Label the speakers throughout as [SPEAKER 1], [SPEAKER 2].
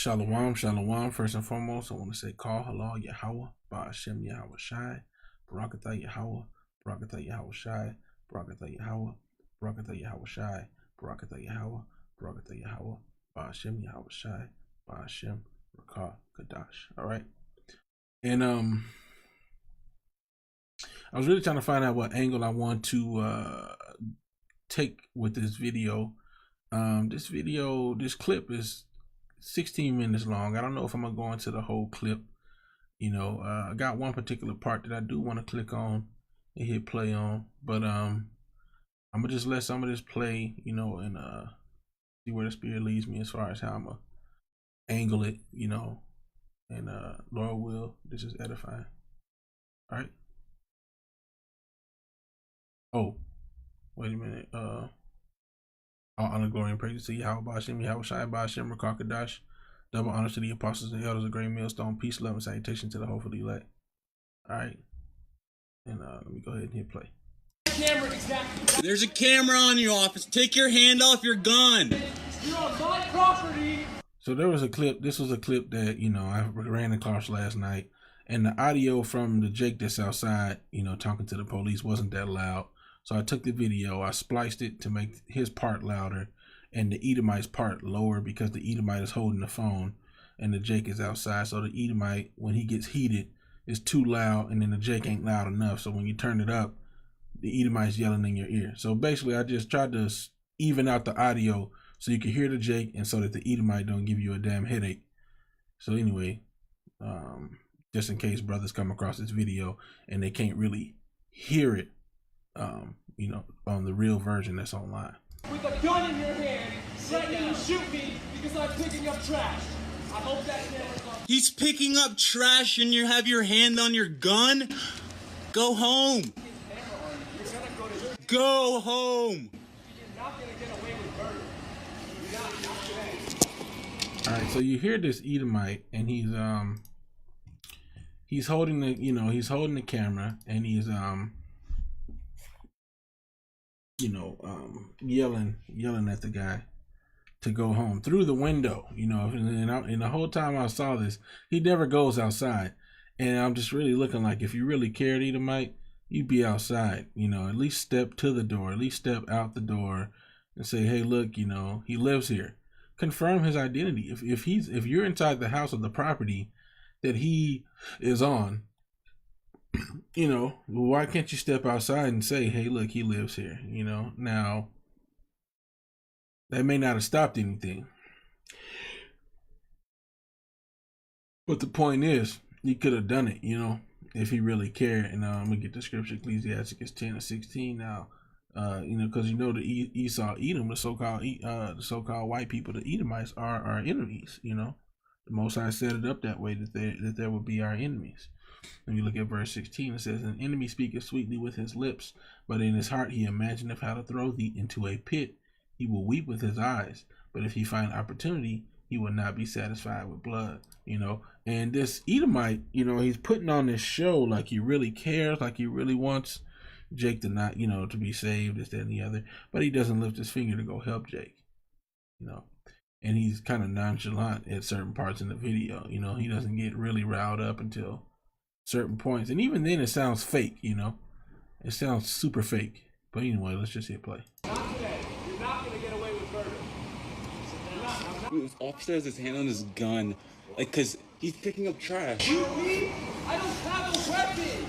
[SPEAKER 1] Shalom, shalom. First and foremost, I want to say call halal Yahweh, Ba'ashem Yahweh Shai, Barakatah Yahweh, Barakatah Yahweh Shai, Barakatah Yahweh, Barakatah Yahweh Shai, Barakatah Yahweh, Barakatah Yahweh, Ba'ashem Yahweh Shai, Ba'ashem Rakah Kadash. All right. And I was really trying to find out what angle I want to take with this video. This clip is 16 minutes long. I don't know if I'm gonna go into the whole clip. I got one particular part that I do want to click on and hit play on, but I'm gonna just let some of this play, and see where the spirit leads me as far as how I'm gonna angle it, and Lord will, this is edifying. All right. Oh, wait a minute. All honor, glory, and praise to Yahweh, Ba'ashem, Yahweh Shai, Ba'ashem, Rakah Kadash. Double honor to the apostles and elders of Great Millstone. Peace, love, and salutation to the hopefully elect. All right. And let me go ahead and hit play.
[SPEAKER 2] There's a camera on your office. Take your hand off your gun.
[SPEAKER 3] You're on my property.
[SPEAKER 1] So there was a clip. This was a clip that, I ran across last night. And the audio from the Jake that's outside, talking to the police wasn't that loud. So I took the video, I spliced it to make his part louder and the Edomite's part lower, because the Edomite is holding the phone and the Jake is outside. So the Edomite, when he gets heated, is too loud, and then the Jake ain't loud enough. So when you turn it up, the Edomite's yelling in your ear. So basically I just tried to even out the audio so you can hear the Jake and so that the Edomite don't give you a damn headache. So anyway, just in case brothers come across this video and they can't really hear it, on the real version that's online.
[SPEAKER 3] With a gun in your hand, threatening to shoot me because I'm picking up trash. I hope that camera's on.
[SPEAKER 2] He's picking up trash and you have your hand on your gun? Go home. Go home.
[SPEAKER 3] You're not gonna get away with murder. You're not today.
[SPEAKER 1] All right, so you hear this Edomite, and he's holding the camera, and he's yelling at the guy to go home through the window, and the whole time I saw this, he never goes outside. And I'm just really looking like, if you really cared, Edomite, you'd be outside, at least step to the door, at least step out the door and say, hey, look, he lives here. Confirm his identity. If you're inside the house or the property that he is on, why can't you step outside and say, hey, look, he lives here? Now that may not have stopped anything, but the point is, he could have done it, if he really cared. And I'm gonna get the scripture, Ecclesiastes 10:16 now, because the Esau, Edom, the so-called white people, the Edomites are our enemies. The Most High set it up that way, that there would be our enemies. When you look at verse 16, it says, an enemy speaketh sweetly with his lips, but in his heart he imagineth how to throw thee into a pit. He will weep with his eyes, but if he find opportunity, he will not be satisfied with blood. And this Edomite, he's putting on this show like he really cares, like he really wants Jake to not, to be saved, this, that, and the other, but he doesn't lift his finger to go help Jake, and he's kind of nonchalant at certain parts in the video. He doesn't get really riled up until certain points, and even then it sounds fake. It sounds super fake. But anyway, let's just hit play.
[SPEAKER 3] Not today. You're not gonna get away with murder.
[SPEAKER 2] This officer has his hand on his gun, cause he's picking up trash.
[SPEAKER 3] Shoot me? I don't have a weapon.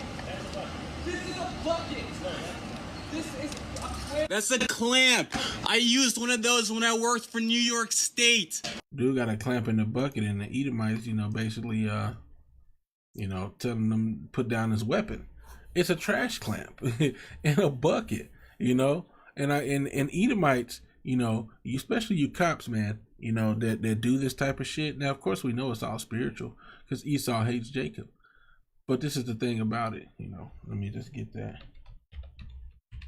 [SPEAKER 3] This is a bucket. This is a clamp.
[SPEAKER 2] That's a clamp. I used one of those when I worked for New York State.
[SPEAKER 1] Dude got a clamp in the bucket, and the Edomites, basically, telling them to put down his weapon. It's a trash clamp in a bucket, and Edomites, especially you cops, man, that do this type of shit. Now, of course, we know it's all spiritual because Esau hates Jacob. But this is the thing about it, Let me just get that.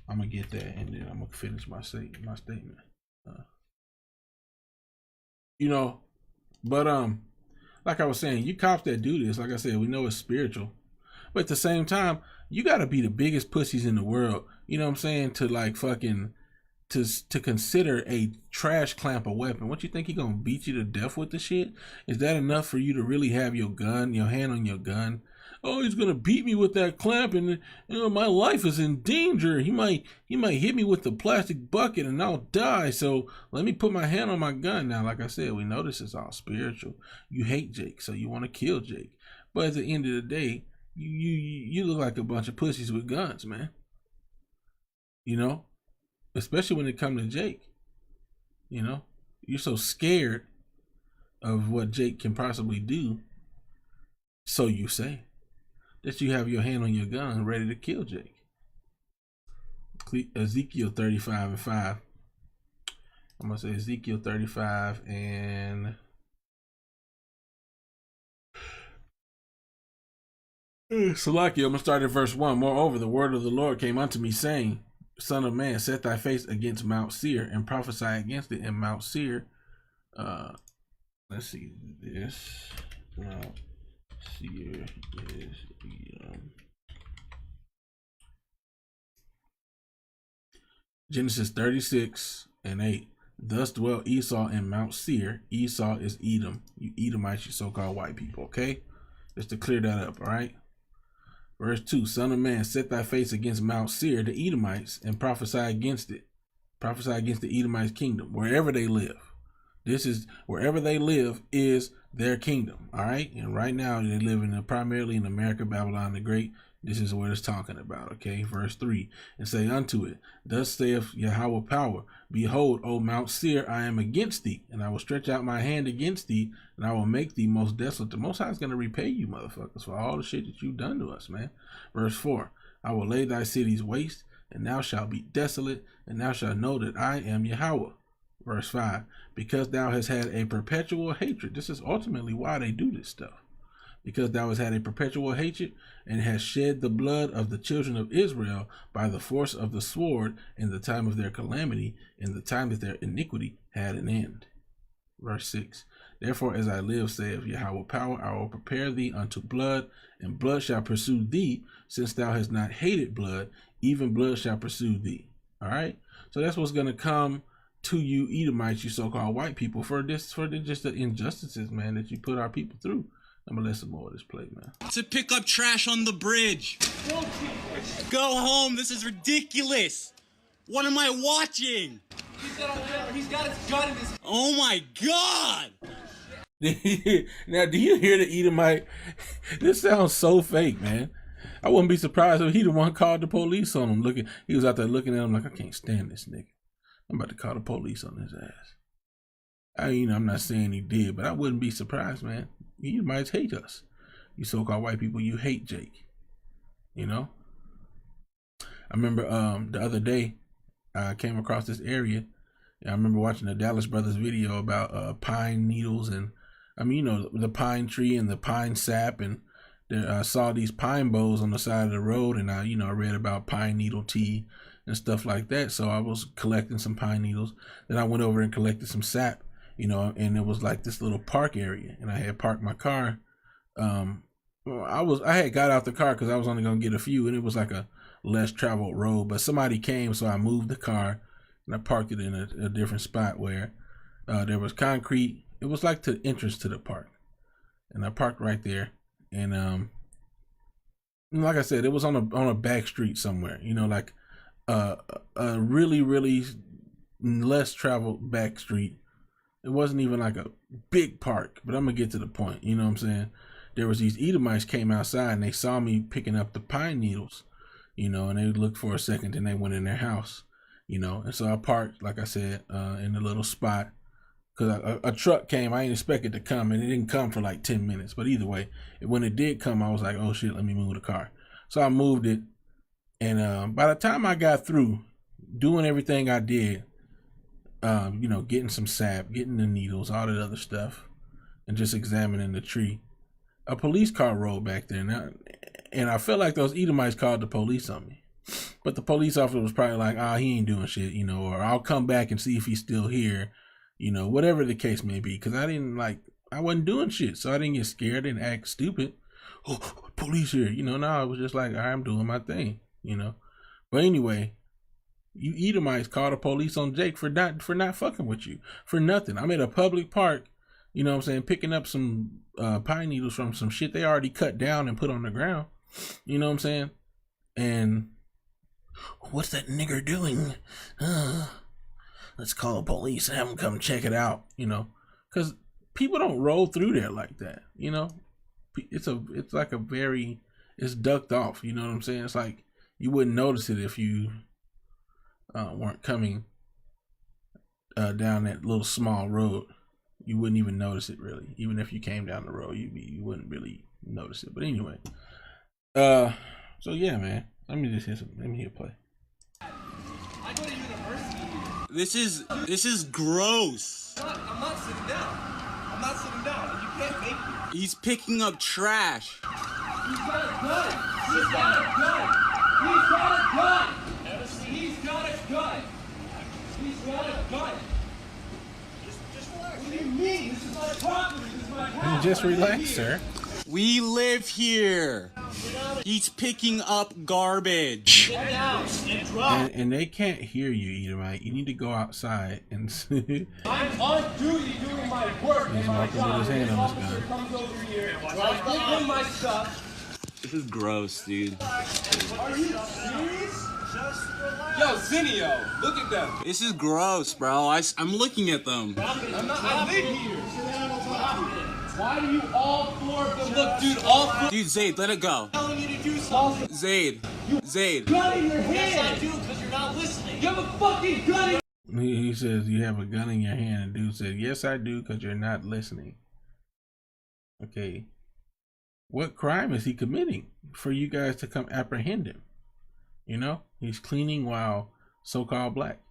[SPEAKER 1] I'm gonna get that, and then I'm gonna finish my statement. But like I was saying, you cops that do this, like I said, we know it's spiritual. But at the same time, you gotta be the biggest pussies in the world, to like fucking to consider a trash clamp a weapon? What you think he gonna beat you to death with the shit? Is that enough for you to really have your gun, your hand on your gun? Oh, he's gonna beat me with that clamp, and my life is in danger. He might hit me with the plastic bucket, and I'll die. So let me put my hand on my gun. Now, like I said, we know this is all spiritual. You hate Jake, so you want to kill Jake. But at the end of the day, you look like a bunch of pussies with guns, man. Especially when it comes to Jake. You're so scared of what Jake can possibly do, so you say, that you have your hand on your gun ready to kill Jake. Ezekiel 35:5. I'm going to say Ezekiel 35 and... Salaki, I'm going to start at verse 1. Moreover, the word of the Lord came unto me, saying, Son of man, set thy face against Mount Seir, and prophesy against it in Mount Seir. Let's see this. Mount Seir is Genesis 36:8. Thus dwelt Esau in Mount Seir. Esau is Edom. You Edomites, you so-called white people, okay? Just to clear that up, all right? Verse 2, Son of man, set thy face against Mount Seir, the Edomites, and prophesy against it. Prophesy against the Edomites' kingdom, wherever they live. Wherever they live is their kingdom, all right? And right now, they live primarily in America, Babylon the Great. This is what it's talking about, okay? Verse 3, and say unto it, Thus saith Yahweh power, Behold, O Mount Seir, I am against thee, and I will stretch out my hand against thee, and I will make thee most desolate. The Most High is going to repay you, motherfuckers, for all the shit that you've done to us, man. Verse 4, I will lay thy cities waste, and thou shalt be desolate, and thou shalt know that I am Yahweh. Verse 5, because thou hast had a perpetual hatred. This is ultimately why they do this stuff. Because thou hast had a perpetual hatred, and hast shed the blood of the children of Israel by the force of the sword in the time of their calamity, in the time that their iniquity had an end. Verse 6, Therefore as I live, saith Yahweh power, I will prepare thee unto blood, and blood shall pursue thee, since thou hast not hated blood, even blood shall pursue thee. All right? So that's what's going to come to you Edomites, you so-called white people, for just the injustices, man, that you put our people through. I'm gonna let some more of this play, man.
[SPEAKER 2] To pick up trash on the bridge. Go home. This is ridiculous. What am I watching?
[SPEAKER 3] He's got his gun in his...
[SPEAKER 2] Oh my God.
[SPEAKER 1] Now, do you hear the Edomite? This sounds so fake, man. I wouldn't be surprised if he the one called the police on him. He was out there looking at him like, I can't stand this nigga. I'm about to call the police on his ass. I'm not saying he did, but I wouldn't be surprised, man. You might hate us. You so-called white people, you hate Jake. I remember the other day, I came across this area. I remember watching the Dallas Brothers video about pine needles and, the pine tree and the pine sap. And I saw these pine boughs on the side of the road, and I read about pine needle tea and stuff like that. So I was collecting some pine needles. Then I went over and collected some sap. And it was like this little park area, and I had parked my car. I had got out the car because I was only gonna get a few, and it was like a less traveled road. But somebody came, so I moved the car and I parked it in a different spot where there was concrete. It was like the entrance to the park, and I parked right there. And like I said, it was on a back street somewhere. Like a really, really less traveled back street. It wasn't even like a big park, but I'm going to get to the point. You know what I'm saying? There was these Edomites came outside, and they saw me picking up the pine needles, and they looked for a second, and they went in their house, And so I parked, like I said, in a little spot, because a truck came. I didn't expect it to come, and it didn't come for like 10 minutes. But either way, when it did come, I was like, oh, shit, let me move the car. So I moved it, and by the time I got through doing everything I did, getting some sap, getting the needles, all that other stuff, and just examining the tree, a police car rolled back there. Now, and I felt like those Edomites called the police on me. But the police officer was probably like, he ain't doing shit, or I'll come back and see if he's still here, whatever the case may be. Because I wasn't doing shit, so I didn't get scared and act stupid. Oh, police here, no, I was just like, I'm doing my thing, But anyway, You Edomites call the police on Jake for not fucking with you. For nothing. I'm at a public park, you know what I'm saying, picking up some pine needles from some shit they already cut down and put on the ground. You know what I'm saying? And what's that nigger doing? Let's call the police and have them come check it out, you know. Because people don't roll through there like that, you know. It's like a very, it's ducked off, you know what I'm saying? It's like you wouldn't notice it if you weren't coming down that little small road. You wouldn't even notice it really. Even if you came down the road, you wouldn't really notice it. But anyway, so yeah, man. Let me hear play.
[SPEAKER 3] I go to university here.
[SPEAKER 2] This is gross.
[SPEAKER 3] I'm not sitting down. I'm not sitting down. And you can't make me.
[SPEAKER 2] He's picking up trash.
[SPEAKER 3] He's got a gun. He's got a gun. He's got a gun. He's got a gun. He's got a gun. Just relax. What do you mean? This is my property. This is my house.
[SPEAKER 1] Just relax, sir.
[SPEAKER 2] We live here. He's picking up garbage.
[SPEAKER 3] Get down and drop.
[SPEAKER 1] And they can't hear you, Edomite. You need to go outside and
[SPEAKER 3] I'm on duty doing my work and my
[SPEAKER 1] walking with
[SPEAKER 3] job.
[SPEAKER 1] his hand
[SPEAKER 3] This
[SPEAKER 1] on his
[SPEAKER 3] officer
[SPEAKER 1] gun.
[SPEAKER 3] comes over here. I give him my stuff.
[SPEAKER 2] This is gross, dude.
[SPEAKER 3] Are you serious? Yo, Zinio, look at them.
[SPEAKER 2] This is gross, bro. I'm looking at them.
[SPEAKER 3] I live here. Why do you all four of them look, dude? All four.
[SPEAKER 2] Dude, Zaid, let it go.
[SPEAKER 3] Telling you to do something.
[SPEAKER 2] Zaid.
[SPEAKER 3] Gun in your hand. Yes, I do, because you're not listening. You have a fucking gun in.
[SPEAKER 1] He says you have a gun in your hand, and dude said, "Yes, I do," because you're not listening. Okay, what crime is he committing for you guys to come apprehend him? You know, he's cleaning while so-called black.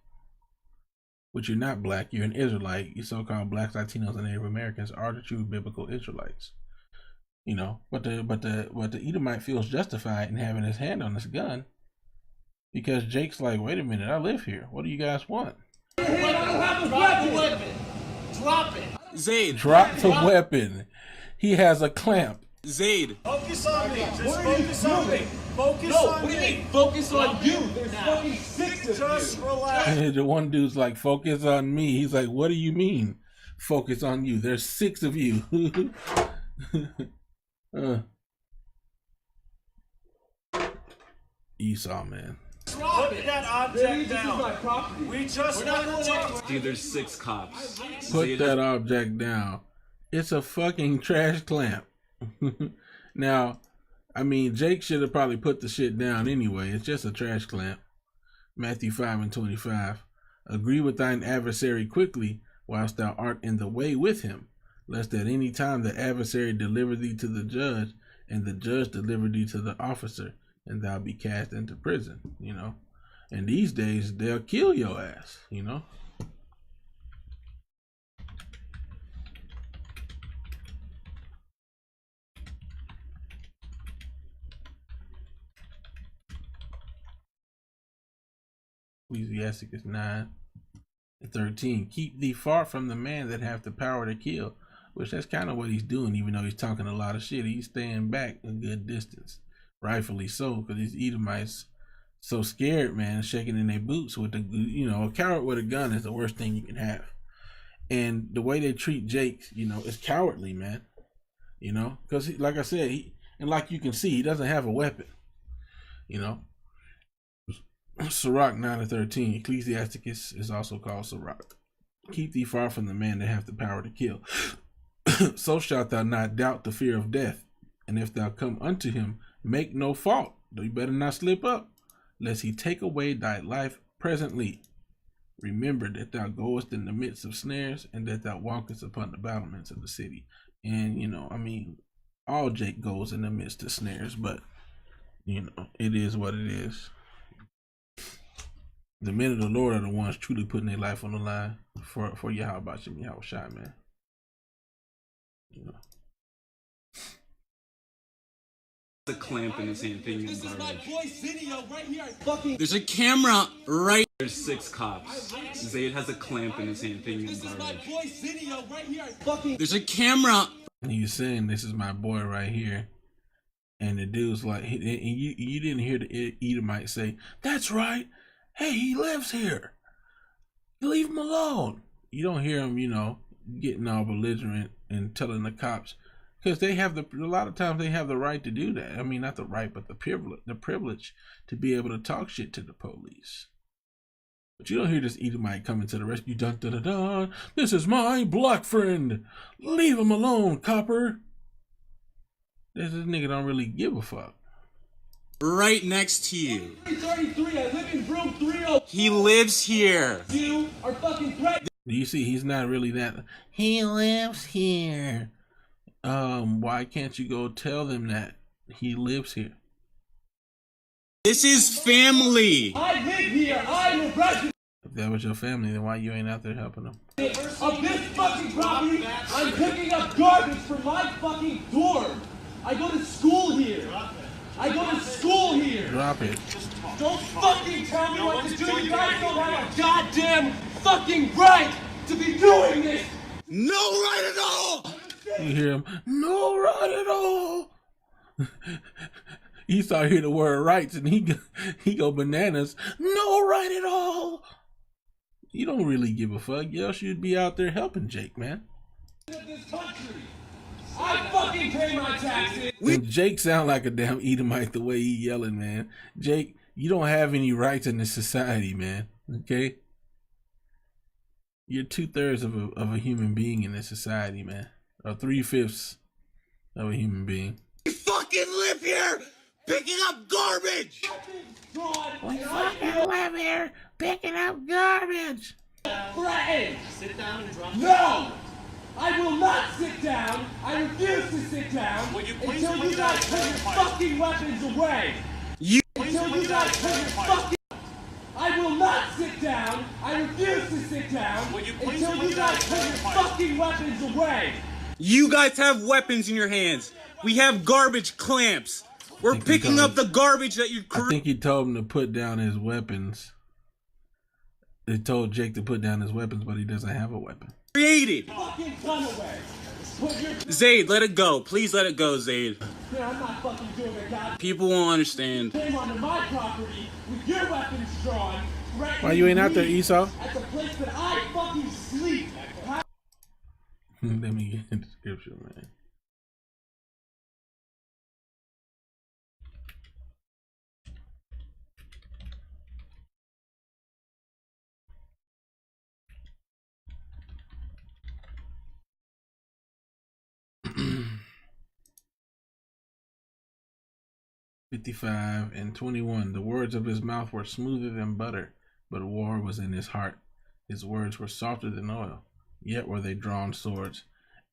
[SPEAKER 1] But you're not black. You're an Israelite. You so-called blacks, Latinos, and Native Americans are the true biblical Israelites. You know, but the Edomite feels justified in having his hand on this gun because Jake's like, wait a minute, I live here. What do you guys want?
[SPEAKER 3] I don't have a weapon. Drop it.
[SPEAKER 2] Zaid.
[SPEAKER 1] Drop the weapon. He has a clamp.
[SPEAKER 2] Zaid.
[SPEAKER 4] Focus on me. Just focus on me. Focus
[SPEAKER 3] No,
[SPEAKER 4] on
[SPEAKER 3] what do you
[SPEAKER 4] me.
[SPEAKER 3] mean? Focus on you. There's fucking six of
[SPEAKER 4] Just
[SPEAKER 3] you.
[SPEAKER 4] relax.
[SPEAKER 1] And the one dude's like, focus on me. He's like, what do you mean? Focus on you. There's 6 of you. Esau, man.
[SPEAKER 3] Drop
[SPEAKER 4] Put
[SPEAKER 3] it.
[SPEAKER 4] that
[SPEAKER 3] Really,
[SPEAKER 4] object
[SPEAKER 3] this is my
[SPEAKER 4] down.
[SPEAKER 3] property.
[SPEAKER 4] We just
[SPEAKER 3] We're not
[SPEAKER 4] want to
[SPEAKER 3] going
[SPEAKER 4] talk.
[SPEAKER 3] anywhere.
[SPEAKER 2] Dude, there's 6 cops.
[SPEAKER 1] Put that object down. It's a fucking trash clamp. Now, I mean, Jake should have probably put the shit down anyway. It's just a trash clamp. Matthew 5:25. Agree with thine adversary quickly, whilst thou art in the way with him, lest at any time the adversary deliver thee to the judge, and the judge deliver thee to the officer, and thou be cast into prison. You know, and these days they'll kill your ass. You know. Ecclesiasticus 9:13. Keep thee far from the man that hath the power to kill. Which that's kind of what he's doing, even though he's talking a lot of shit. He's staying back a good distance. Rightfully so, because these Edomites so scared, man, shaking in their boots with the, you know, a coward with a gun is the worst thing you can have. And the way they treat Jake, you know, is cowardly, man. You know, because like I said, and like you can see, he doesn't have a weapon. You know. Sirach 9:13. Ecclesiasticus is also called Sirach. Keep thee far from the man that hath the power to kill. So shalt thou not doubt the fear of death. And if thou come unto him, make no fault. Though you better not slip up, lest he take away thy life presently. Remember that thou goest in the midst of snares, and that thou walkest upon the battlements of the city. And, you know, I mean, all Jake goes in the midst of snares, but, you know, it is what it is. The men of the Lord are the ones truly putting their life on the line for Yahweh Shem Yahweh Shai, man. You know.
[SPEAKER 2] The clamp in his hand thinking
[SPEAKER 3] This is my
[SPEAKER 2] garbage.
[SPEAKER 3] boy Zinio right here. I fucking.
[SPEAKER 2] There's a camera right. There's 6 cops. Zaid has a clamp in his hand thinking
[SPEAKER 3] This is my
[SPEAKER 2] garbage.
[SPEAKER 3] boy Zinio right here. I fucking.
[SPEAKER 2] There's a camera.
[SPEAKER 1] And he's saying, this is my boy right here. And the dude's like, and you didn't hear the Edomite say, that's right. hey, he lives here. Leave him alone. You don't hear him, getting all belligerent and telling the cops, because they have a lot of times they have the right to do that. I mean, not the right, but the privilege to be able to talk shit to the police. But you don't hear this Edomite coming to the rescue. Dun dun dun dun. This is my black friend. Leave him alone, copper. This nigga don't really give a fuck.
[SPEAKER 2] Right next to you.
[SPEAKER 3] 333, I live in room 30.
[SPEAKER 2] He lives here.
[SPEAKER 3] You are fucking threatening.
[SPEAKER 1] Do you see? He's not really that. He lives here. Why can't you go tell them that he lives here?
[SPEAKER 2] This is family.
[SPEAKER 3] I live here. I'm a resident
[SPEAKER 1] If that was your family, then why you ain't out there helping them?
[SPEAKER 3] of this fucking property. I'm picking up garbage from my fucking dorm. I go to school here. I go to school here.
[SPEAKER 1] Drop it.
[SPEAKER 3] Don't fucking tell me what to do. You guys don't have a goddamn fucking right to be doing this.
[SPEAKER 2] No right at all.
[SPEAKER 1] You hear him? No right at all. He start hearing the word rights and he go bananas. No right at all. You don't really give a fuck. You should be out there helping Jake, man.
[SPEAKER 3] This country. I fucking pay my taxes.
[SPEAKER 1] And Jake sound like a damn Edomite the way he yelling, man. Jake, you don't have any rights in this society, man. Okay? You're 2/3 of a human being in this society, man. Or 3/5 of a human being.
[SPEAKER 2] We fucking live here picking up garbage.
[SPEAKER 1] We fucking live here picking up garbage.
[SPEAKER 3] Threatened. Sit down and drop. No! I will not sit down. I refuse to sit down until you guys put your fucking weapons away. Until you guys put your fucking... I will not sit down. I refuse to sit down until you guys put your fucking weapons away.
[SPEAKER 2] You guys have weapons in your hands. We have garbage clamps. We're picking up the garbage that you
[SPEAKER 1] I think he told him to put down his weapons. They told Jake to put down his weapons, but he doesn't have a weapon.
[SPEAKER 2] created.
[SPEAKER 3] Fucking gun away. Put your...
[SPEAKER 2] Zaid, let it go. Please let it go, Zaid.
[SPEAKER 3] Yeah, I'm not fucking doing it, God.
[SPEAKER 2] People won't understand.
[SPEAKER 3] Came onto my property with your weapons drawn.
[SPEAKER 1] Why you ain't out there, Esau?
[SPEAKER 3] At the place that I fucking sleep.
[SPEAKER 1] Let me get in the description, man. "55 and 21. The words of his mouth were smoother than butter, but war was in his heart. His words were softer than oil, yet were they drawn swords."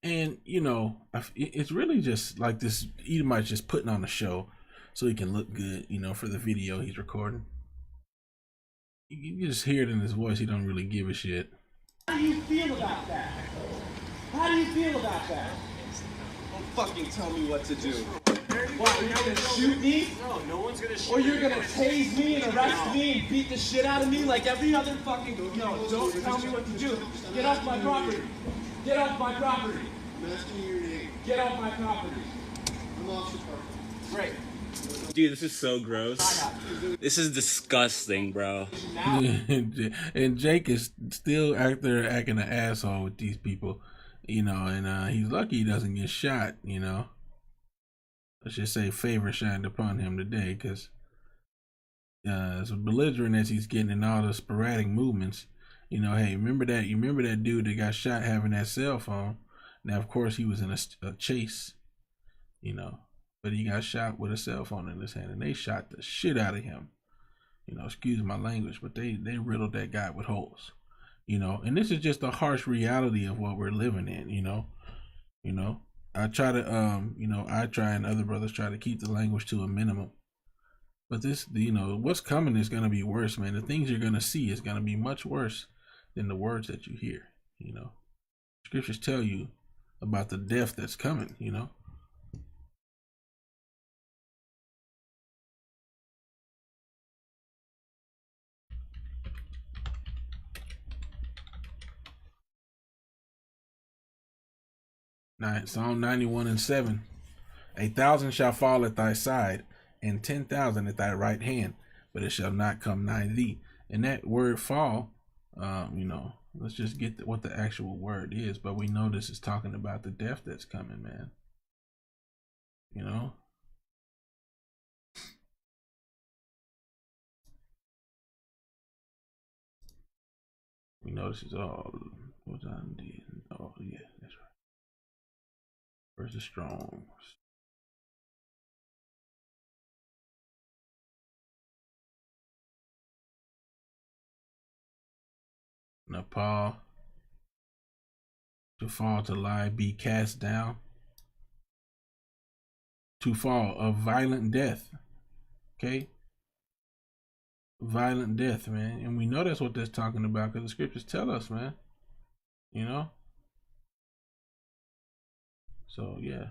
[SPEAKER 1] And, you know, it's really just like this Edomite just putting on a show so he can look good, you know, for the video he's recording. You just hear it in his voice. He don't really give a shit.
[SPEAKER 3] How do you feel about that? How do you feel about that?
[SPEAKER 5] Don't fucking tell me what to do.
[SPEAKER 3] What, you're gonna shoot me?
[SPEAKER 5] No one's gonna shoot
[SPEAKER 3] Or you're gonna tase me and arrest me and beat the shit out of me like every other fucking... No, don't tell me what to do. Get off my property. Get off my property.
[SPEAKER 5] I'm asking you your name.
[SPEAKER 3] Get off my property.
[SPEAKER 5] I'm Officer Parker.
[SPEAKER 3] Great.
[SPEAKER 2] Dude, this is so gross. This is disgusting, bro.
[SPEAKER 1] And Jake is still out there acting an asshole with these people, you know, and he's lucky he doesn't get shot, you know. Let's just say favor shined upon him today, because as belligerent as he's getting in all the sporadic movements, you know, hey, remember that dude that got shot having that cell phone? Now, of course, he was in a chase, you know, but he got shot with a cell phone in his hand, and they shot the shit out of him. You know, excuse my language, but they riddled that guy with holes, you know. And this is just a harsh reality of what we're living in, you know. You know, I try to, you know, I try and other brothers try to keep the language to a minimum. But this, you know, what's coming is going to be worse, man. The things you're going to see is going to be much worse than the words that you hear, you know. Scriptures tell you about the death that's coming, you know. Psalm 91:7. 1,000 shall fall at thy side, and 10,000 at thy right hand, but it shall not come nigh thee. And that word fall, let's just get what the actual word is. But we know this is talking about the death that's coming, man. We know this is all what I did. Oh yeah, that's right. Versus strong. Nepal. To fall, to lie, be cast down. To fall, of violent death. Okay? Violent death, man. And we know that's what that's talking about because the scriptures tell us, man. So, yeah.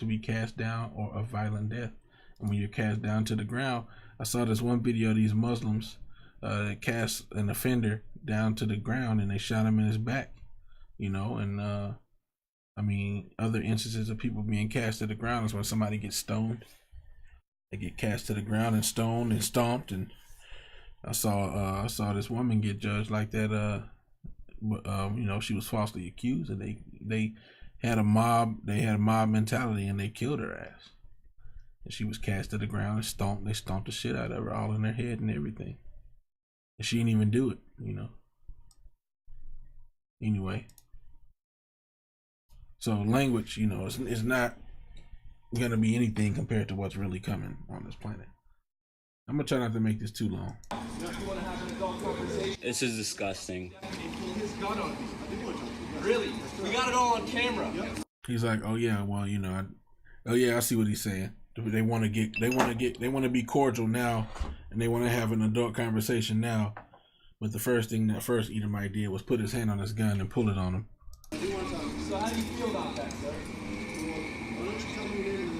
[SPEAKER 1] To be cast down or a violent death. And when you're cast down to the ground, I saw this one video of these Muslims that cast an offender down to the ground and they shot him in his back. Other instances of people being cast to the ground is when somebody gets stoned. They get cast to the ground and stoned and stomped. And I saw this woman get judged like that. She was falsely accused, and they had a mob mentality, and they killed her ass. And she was cast to the ground and stomped. They stomped the shit out of her, all in her head and everything. And she didn't even do it, Anyway. So language, is not going to be anything compared to what's really coming on this planet. I'm going to try not to make this too long.
[SPEAKER 2] This is disgusting.
[SPEAKER 3] Really? We got it all on camera.
[SPEAKER 1] He's like, oh yeah, well, I see what he's saying. They want to be cordial now, and they want to have an adult conversation now. But the first thing that first Edomite did was put his hand on his gun and pull it on him.
[SPEAKER 3] So how do you feel about that, sir?
[SPEAKER 5] Why don't you tell me your name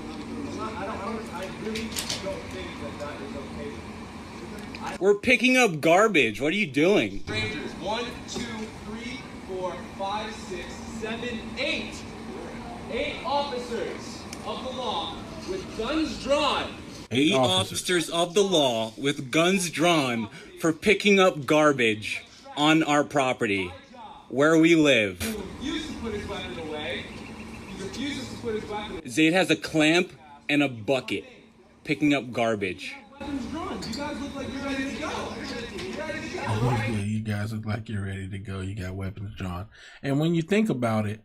[SPEAKER 5] and then
[SPEAKER 3] I really don't think that is okay.
[SPEAKER 2] We're picking up garbage. What are you doing?
[SPEAKER 3] Strangers, 1, 2, 3, 4, 5, 6, 7, 8. 8 officers of the law with guns drawn.
[SPEAKER 2] 8 officers of the law with guns drawn for picking up garbage on our property, where we live.
[SPEAKER 3] He refuses to put his weapon away. He refuses to put his weapon away.
[SPEAKER 2] Zayd has a clamp and a bucket, picking up garbage.
[SPEAKER 3] Weapons drawn. You guys look like you're ready to go. You're ready to go,
[SPEAKER 1] Yeah, you guys look like you're ready to go. You got weapons drawn. And when you think about it,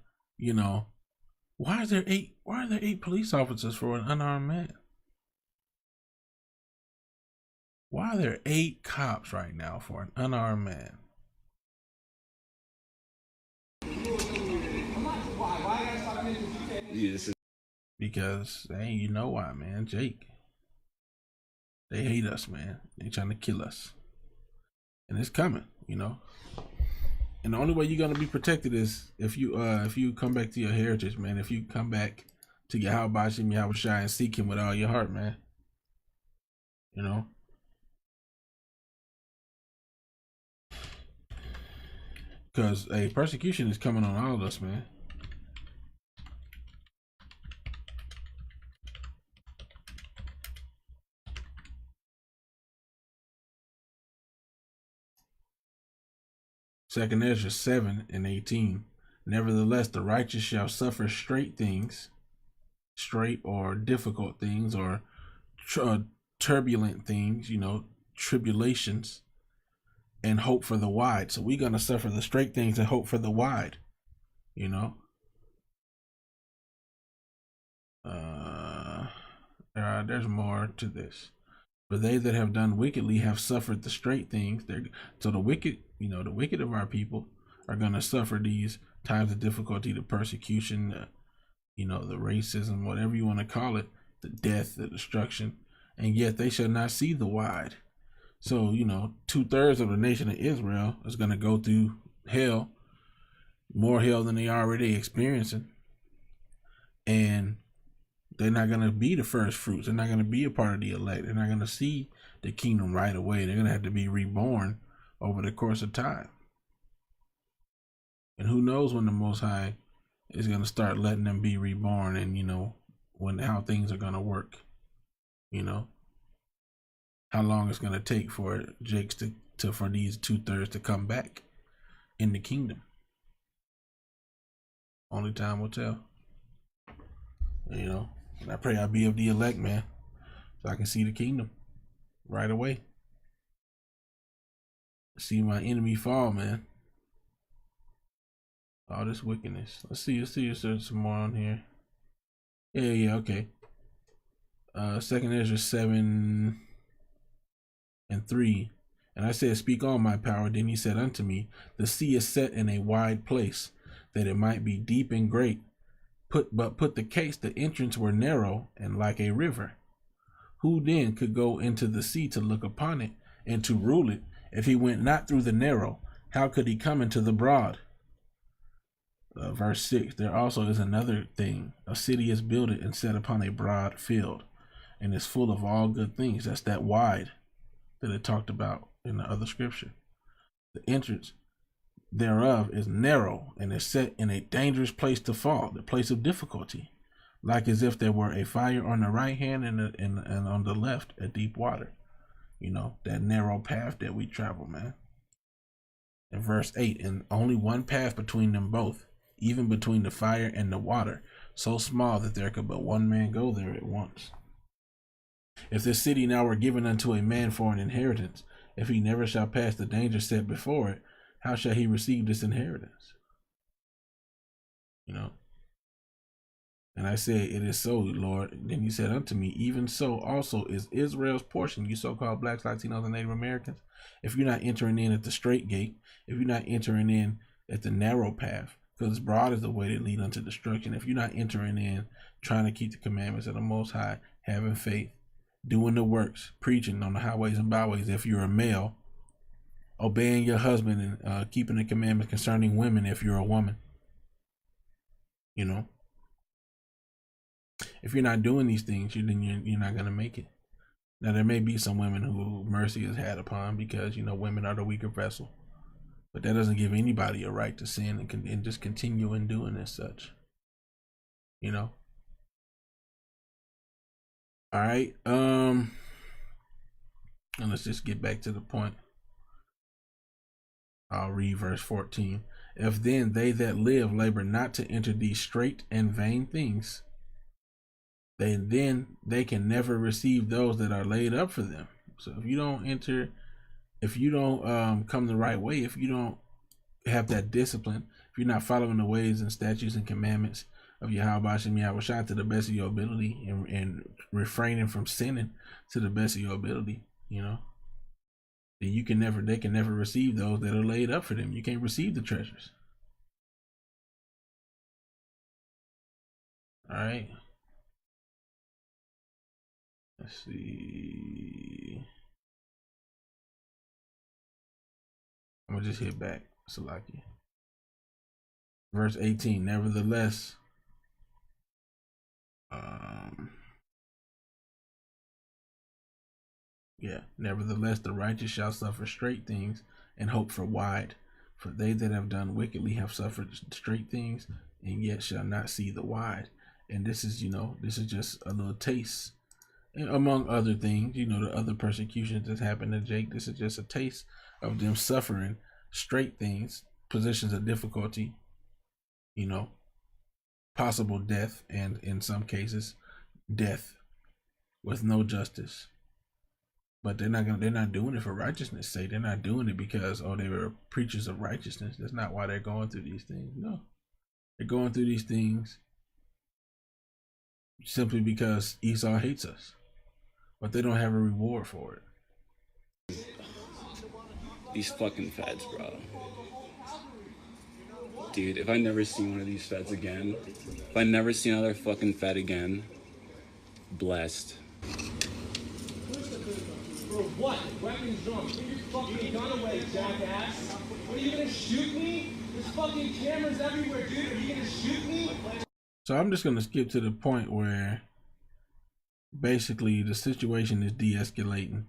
[SPEAKER 1] why are there 8 police officers for an unarmed man? Why are there 8 cops right now for an unarmed man? Because, hey, you know why, man. Jake. They hate us, man. They trying to kill us. And it's coming, And the only way you're gonna be protected is if you come back to your heritage, man. If you come back to Yahweh Shem Yahweh Shai and seek him with all your heart, man. Because persecution is coming on all of us, man. Second Ezra 7:18. Nevertheless, the righteous shall suffer straight or difficult things, or turbulent things, tribulations, and hope for the wide. So we're gonna suffer the straight things and hope for the wide, There's more to this. For they that have done wickedly have suffered the straight things. So the wicked, the wicked of our people are gonna suffer these times of difficulty, the persecution, the racism, whatever you want to call it, the death, the destruction, and yet they shall not see the wide. So, 2/3 of the nation of Israel is going to go through hell, more hell than they already experiencing. And they're not going to be the first fruits. They're not going to be a part of the elect. They're not going to see the kingdom right away. They're going to have to be reborn over the course of time. And who knows when the Most High is going to start letting them be reborn, and, how things are going to work, how long it's gonna take for Jake's for these 2/3 to come back in the kingdom. Only time will tell. You know, and I pray I be of the elect, man, so I can see the kingdom right away. See my enemy fall, man. All this wickedness. Let's see if there's some more on here. Yeah, okay. 2nd Ezra 7:3. And I said, speak on, my power. Then he said unto me, the sea is set in a wide place, that it might be deep and great. But put the case, the entrance were narrow and like a river. Who then could go into the sea to look upon it and to rule it? If he went not through the narrow, how could he come into the broad? Verse 6, there also is another thing. A city is builded and set upon a broad field, and is full of all good things. That's that wide that it talked about in the other scripture. The entrance thereof is narrow and is set in a dangerous place to fall, the place of difficulty, like as if there were a fire on the right hand and on the left a deep water. You know, that narrow path that we travel, man. In verse 8, and only one path between them both, even between the fire and the water, so small that there could but one man go there at once. If this city now were given unto a man for an inheritance, if he never shall pass the danger set before it, how shall he receive this inheritance? You know. And I said, it is so, Lord. And then he said unto me, even so also is Israel's portion, you so-called blacks, Latinos, and Native Americans. If you're not entering in at the straight gate, if you're not entering in at the narrow path, because broad is the way that lead unto destruction. If you're not entering in, trying to keep the commandments of the Most High, having faith, doing the works, preaching on the highways and byways, if you're a male, obeying your husband and keeping the commandments concerning women if you're a woman, you know. If you're not doing these things, then you're not going to make it. Now, there may be some women who mercy is had upon because, you know, women are the weaker vessel. But that doesn't give anybody a right to sin and just continue in doing as such. You know? All right. And let's just get back to the point. I'll read verse 14. If then they that live labor not to enter these straight and vain things, then they can never receive those that are laid up for them. So if you don't enter, if you don't come the right way, if you don't have that discipline, if you're not following the ways and statutes and commandments of Yahweh Hashem Yahushua to the best of your ability, and refraining from sinning to the best of your ability, you know, then they can never receive those that are laid up for them. You can't receive the treasures. All right. Let's see. I'm gonna just hit back. Salaki. Verse 18. Nevertheless, nevertheless, the righteous shall suffer straight things and hope for wide. For they that have done wickedly have suffered straight things and yet shall not see the wide. And this is, this is just a little taste. And among other things, the other persecutions that's happened to Jake, this is just a taste of them suffering straight things, positions of difficulty, possible death, and in some cases, death with no justice. But they're not doing it for righteousness' sake. They're not doing it because, they were preachers of righteousness. That's not why they're going through these things. No. They're going through these things simply because Esau hates us. But they don't have a reward for it.
[SPEAKER 2] These fucking feds, bro. Dude, if I never see one of these feds again, if I never see another fucking fed again, blessed.
[SPEAKER 3] For what? Weapons drawn. Get your fucking gun away, jackass. What, are you gonna shoot me? There's fucking cameras everywhere, dude. Are you gonna shoot me?
[SPEAKER 1] So I'm just gonna skip to the point where basically the situation is de-escalating.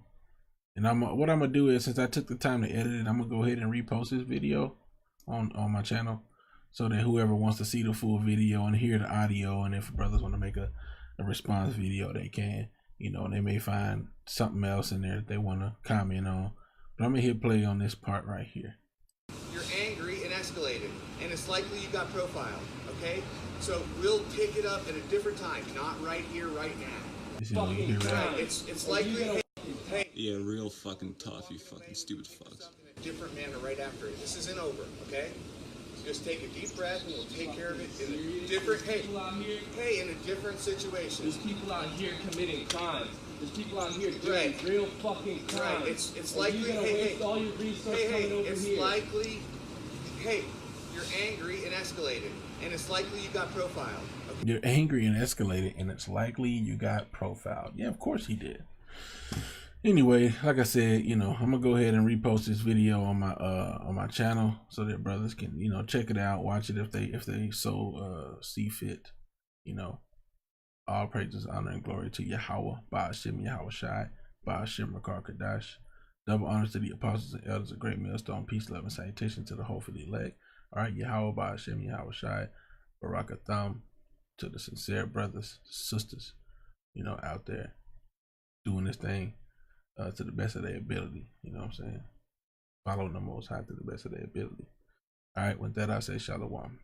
[SPEAKER 1] And what I'm gonna do is, since I took the time to edit it, I'm gonna go ahead and repost this video on my channel so that whoever wants to see the full video and hear the audio, and if brothers want to make a response video, they can. You know, they may find something else in there that they want to comment on. But I'm gonna hit play on this part right here.
[SPEAKER 6] You're angry and escalated, and it's likely you got profiled, okay? So we'll pick it up at a different time, not right here, right now.
[SPEAKER 1] You see, you hear that?
[SPEAKER 6] Right, it's likely, hey,
[SPEAKER 2] Yeah, real fucking tough, you fucking stupid fucks.
[SPEAKER 6] in a different manner right after it. This isn't over, okay? So just take a deep breath, and we'll take care of it in a different, hey, in a different situation.
[SPEAKER 3] There's people out here committing crimes. There's people out here doing
[SPEAKER 6] Right.
[SPEAKER 3] real fucking crimes.
[SPEAKER 6] Right, it's
[SPEAKER 3] And
[SPEAKER 6] likely,
[SPEAKER 3] you're gonna waste all your resources coming over
[SPEAKER 6] it's
[SPEAKER 3] here.
[SPEAKER 6] likely, hey, you're angry and escalated, and it's likely you got profiled, okay?
[SPEAKER 1] You're angry and escalated, and it's likely you got profiled. Yeah, of course he did. Anyway, like I said, you know, I'm gonna go ahead and repost this video on my channel so that brothers can, you know, check it out, watch it if they so see fit. You know, all praises, honor, and glory to Yahweh, Ba'ashem Yahweh Shai, Ba'ashem Rakar Kadash. Double honors to the apostles and elders of Great Millstone. Peace, love, and salutation to the whole for the elect. All right, Yahweh, Ba'ashem Yahweh Shai, Barakatham to the sincere brothers, sisters, you know, out there doing this thing to the best of their ability. You know what I'm saying? Following the Most High to the best of their ability. All right, with that, I say Shalom.